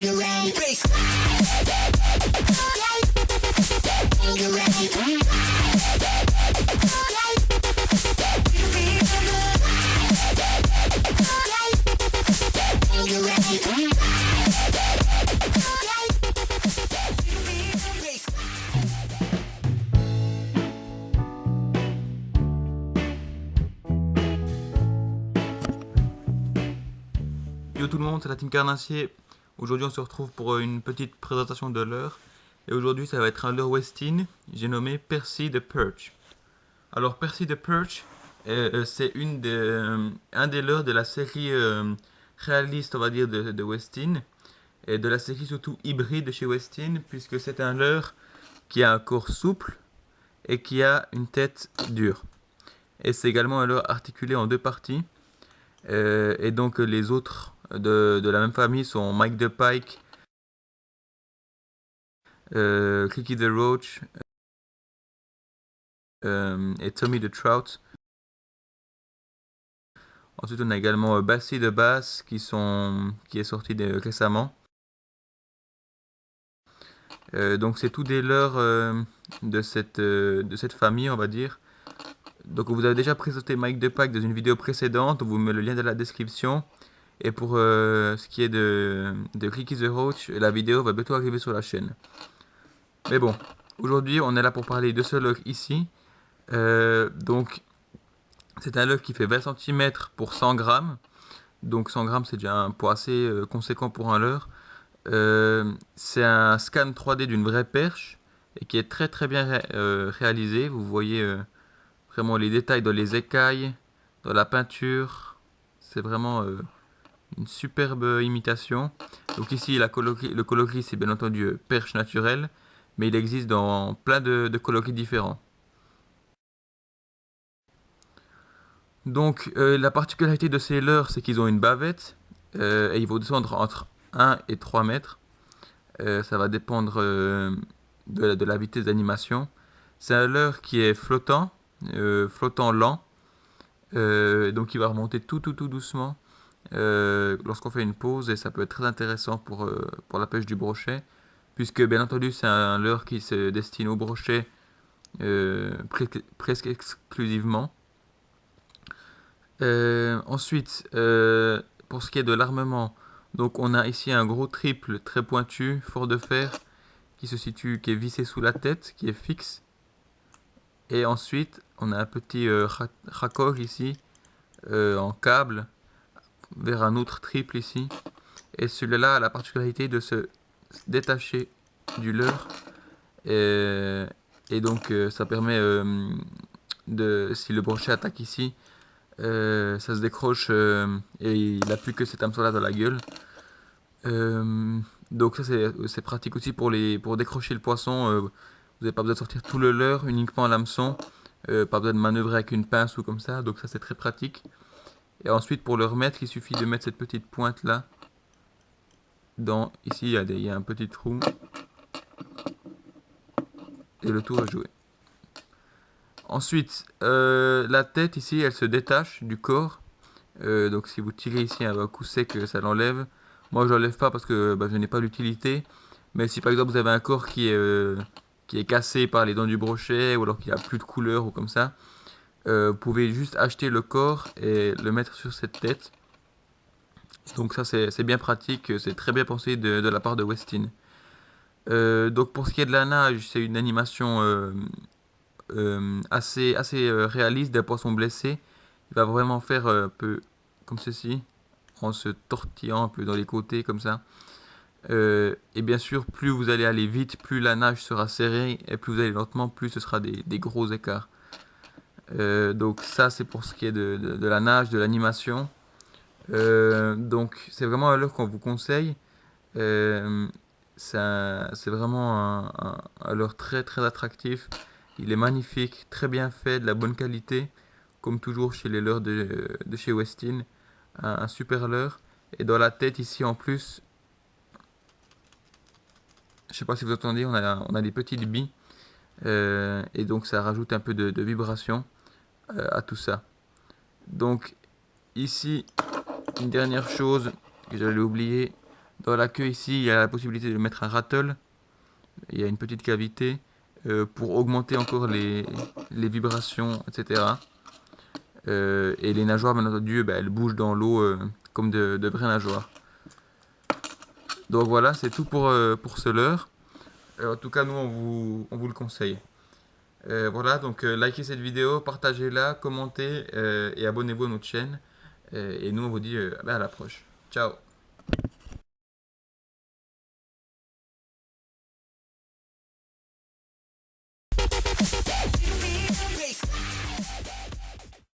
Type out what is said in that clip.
You ready? You ready? You ready? Yo tout le monde, c'est la team Carnassier. Aujourd'hui on se retrouve pour une petite présentation de leurre. Et aujourd'hui ça va être un leurre Westin, j'ai nommé Percy the Perch. Alors Percy the Perch, c'est un des leurres de la série réaliste on va dire de Westin. Et de la série surtout hybride de chez Westin, puisque c'est un leurre qui a un corps souple et qui a une tête dure. Et c'est également un leurre articulé en deux parties. Et donc les autres de la même famille sont Mike the Pike, Clicky the Roach et Tommy the Trout. Ensuite on a également Bassy the Bass qui est sorti récemment. Donc c'est tous des leurres de cette famille on va dire. Donc on vous avez déjà présenté Mike the Pike dans une vidéo précédente, on vous met le lien dans la description. Et pour ce qui est de Clicky the Roach, la vidéo va bientôt arriver sur la chaîne. Mais bon, aujourd'hui on est là pour parler de ce leurre ici. Donc c'est un leurre qui fait 20 cm pour 100 grammes. Donc 100 grammes c'est déjà un poids assez conséquent pour un leurre. C'est un scan 3D d'une vraie perche et qui est très très bien réalisé. Vous voyez vraiment les détails dans les écailles, dans la peinture. C'est vraiment une superbe imitation. Donc ici le coloris c'est bien entendu perche naturelle, mais il existe dans plein de coloris différents. Donc la particularité de ces leurres c'est qu'ils ont une bavette et ils vont descendre entre 1 et 3 mètres. Ça va dépendre de la vitesse d'animation. C'est un leurre qui est flottant lent, donc il va remonter tout doucement lorsqu'on fait une pause, et ça peut être très intéressant pour la pêche du brochet, puisque bien entendu c'est un leurre qui se destine au brochet presque exclusivement. Ensuite, pour ce qui est de l'armement, donc on a ici un gros triple très pointu, fort de fer, qui est vissé sous la tête, qui est fixe. Et ensuite, on a un petit raccord ici, en câble, vers un autre triple ici. Et celui-là a la particularité de se détacher du leurre. Et donc, ça permet, si le brochet attaque ici, ça se décroche et il n'a plus que cet hameçon là dans la gueule. Donc ça c'est pratique aussi pour décrocher le poisson. Vous n'avez pas besoin de sortir tout le leurre, uniquement l'hameçon. Pas besoin de manœuvrer avec une pince ou comme ça, donc ça c'est très pratique. Et ensuite pour le remettre, il suffit de mettre cette petite pointe là. Ici il y a un petit trou. Et le tour est joué. Ensuite, la tête ici, elle se détache du corps. Donc si vous tirez ici un coup sec, ça l'enlève. Moi je l'enlève pas parce que je n'ai pas l'utilité. Mais si par exemple vous avez un corps qui est cassé par les dents du brochet, ou alors qu'il n'y a plus de couleur ou comme ça, vous pouvez juste acheter le corps et le mettre sur cette tête. Donc ça c'est bien pratique, c'est très bien pensé de la part de Westin. Donc pour ce qui est de la nage, c'est une animation assez réaliste d'un poisson blessé. Il va vraiment faire un peu comme ceci, en se tortillant un peu dans les côtés comme ça. Et bien sûr, plus vous allez aller vite, plus la nage sera serrée, et plus vous allez lentement, plus ce sera des gros écarts. Donc ça c'est pour ce qui est de la nage, de l'animation. Donc c'est vraiment un leurre qu'on vous conseille. C'est vraiment un leurre très très attractif. Il est magnifique, très bien fait, de la bonne qualité, comme toujours chez les leurres de chez Westin. Un super leurre. Et dans la tête ici en plus, je sais pas si vous entendez, on a des petites billes. Et donc ça rajoute un peu de vibration à tout ça. Donc ici, une dernière chose que j'allais oublier, Dans la queue ici, il y a la possibilité de mettre un rattle. Il y a une petite cavité pour augmenter encore les vibrations, etc. Et les nageoires, bien entendu, elles bougent dans l'eau comme de vraies nageoires. Donc voilà, c'est tout pour ce leurre. En tout cas, nous, on vous le conseille. Voilà, donc likez cette vidéo, partagez-la, commentez et abonnez-vous à notre chaîne. Et nous, on vous dit à la prochaine. Ciao!